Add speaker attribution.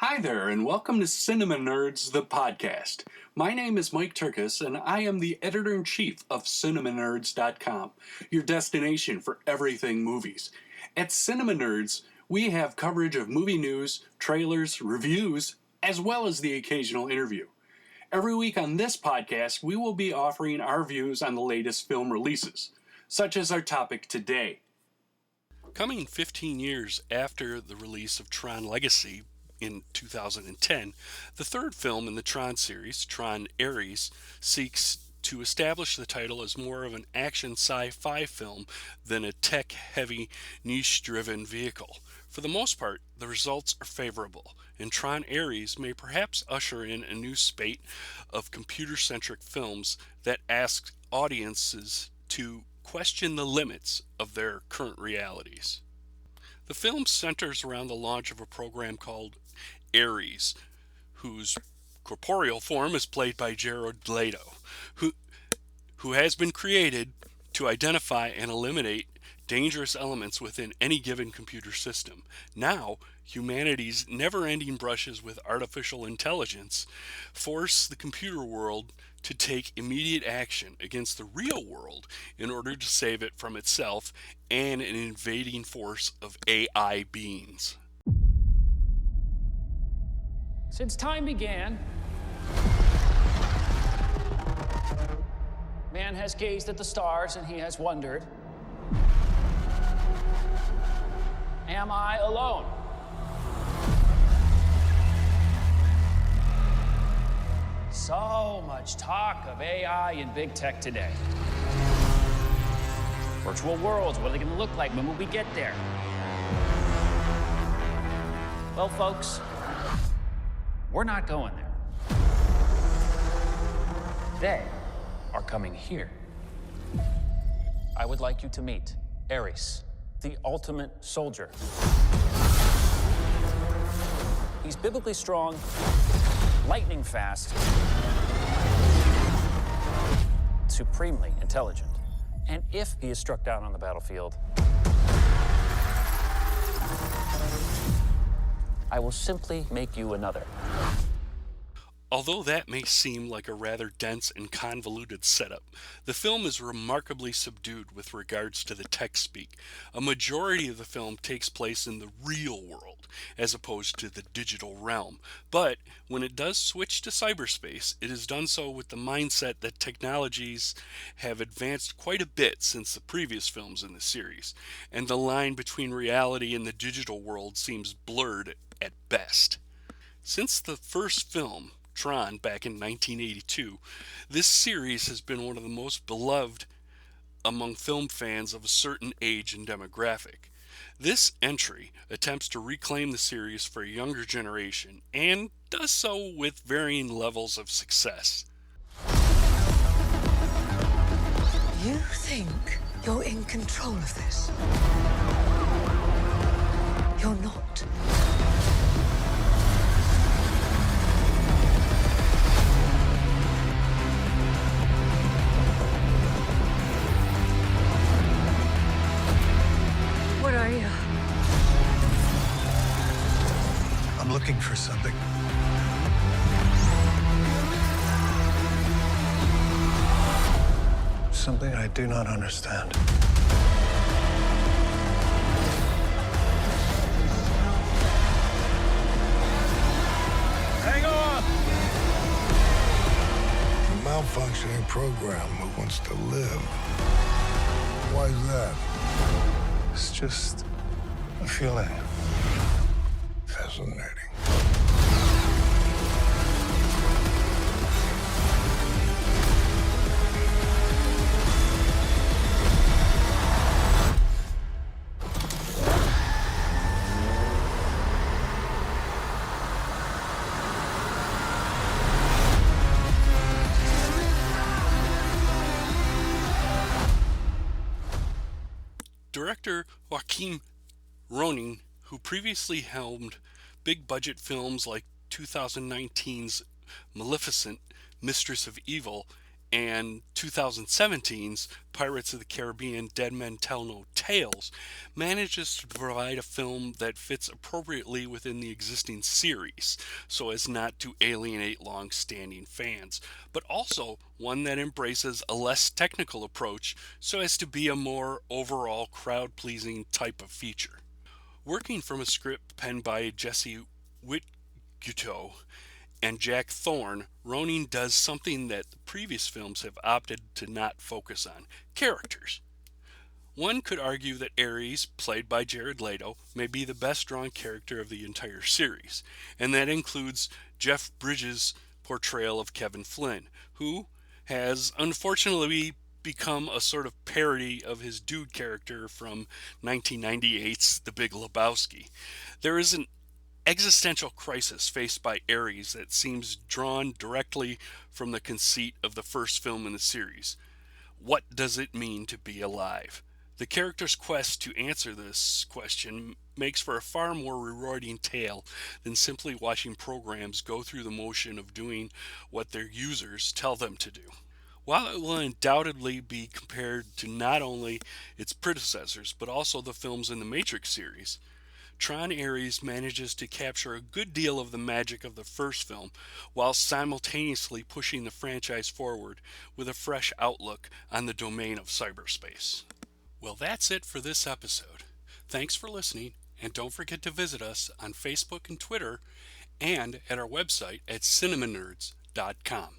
Speaker 1: Hi there, and welcome to CinemaNerdz, the podcast. My name is Mike Tyrkus, and I am the editor-in-chief of CinemaNerdz.com, your destination for everything movies. At CinemaNerdz, we have coverage of movie news, trailers, reviews, as well as the occasional interview. Every week on this podcast, we will be offering our views on the latest film releases, such as our topic today. Coming 15 years after the release of Tron Legacy in 2010, the third film in the Tron series, Tron Ares, seeks to establish the title as more of an action sci-fi film than a tech-heavy, niche-driven vehicle. For the most part, the results are favorable, and Tron Ares may perhaps usher in a new spate of computer-centric films that ask audiences to question the limits of their current realities. The film centers around the launch of a program called Ares, whose corporeal form is played by Jared Leto, who has been created to identify and eliminate dangerous elements within any given computer system. Now, humanity's never-ending brushes with artificial intelligence force the computer world to take immediate action against the real world in order to save it from itself and an invading force of AI beings.
Speaker 2: Since time began, man has gazed at the stars and he has wondered, am I alone? So much talk of AI and big tech today. Virtual worlds, what are they going to look like? When will we get there? Well, folks, we're not going there. They are coming here. I would like you to meet Ares, the ultimate soldier. He's biblically strong, lightning fast, supremely intelligent. And if he is struck down on the battlefield, I will simply make you another.
Speaker 1: Although that may seem like a rather dense and convoluted setup, the film is remarkably subdued with regards to the tech speak. A majority of the film takes place in the real world, as opposed to the digital realm. But when it does switch to cyberspace, it is done so with the mindset that technologies have advanced quite a bit since the previous films in the series, and the line between reality and the digital world seems blurred at best. Since the first film, Tron, back in 1982, this series has been one of the most beloved among film fans of a certain age and demographic. This entry attempts to reclaim the series for a younger generation and does so with varying levels of success.
Speaker 3: You think you're in control of this? You're not. What are you?
Speaker 4: I'm looking for something. Something I do not understand.
Speaker 5: Hang on!
Speaker 6: A malfunctioning program who wants to live. Why is that?
Speaker 4: It's just a feeling.
Speaker 6: Fascinating.
Speaker 1: Director Joachim Ronning, who previously helmed big-budget films like 2019's Maleficent, Mistress of Evil, and 2017's Pirates of the Caribbean Dead Men Tell No Tales manages to provide a film that fits appropriately within the existing series so as not to alienate long-standing fans, but also one that embraces a less technical approach so as to be a more overall crowd-pleasing type of feature. Working from a script penned by Jesse Whitguto and Jack Thorne, Ronin does something that the previous films have opted to not focus on: characters. One could argue that Ares, played by Jared Leto, may be the best drawn character of the entire series, and that includes Jeff Bridges' portrayal of Kevin Flynn, who has unfortunately become a sort of parody of his dude character from 1998's The Big Lebowski. There is an existential crisis faced by Ares that seems drawn directly from the conceit of the first film in the series. What does it mean to be alive? The character's quest to answer this question makes for a far more rewarding tale than simply watching programs go through the motion of doing what their users tell them to do. While it will undoubtedly be compared to not only its predecessors but also the films in the Matrix series, Tron Ares manages to capture a good deal of the magic of the first film while simultaneously pushing the franchise forward with a fresh outlook on the domain of cyberspace. Well, that's it for this episode. Thanks for listening, and don't forget to visit us on Facebook and Twitter and at our website at CinemaNerdz.com.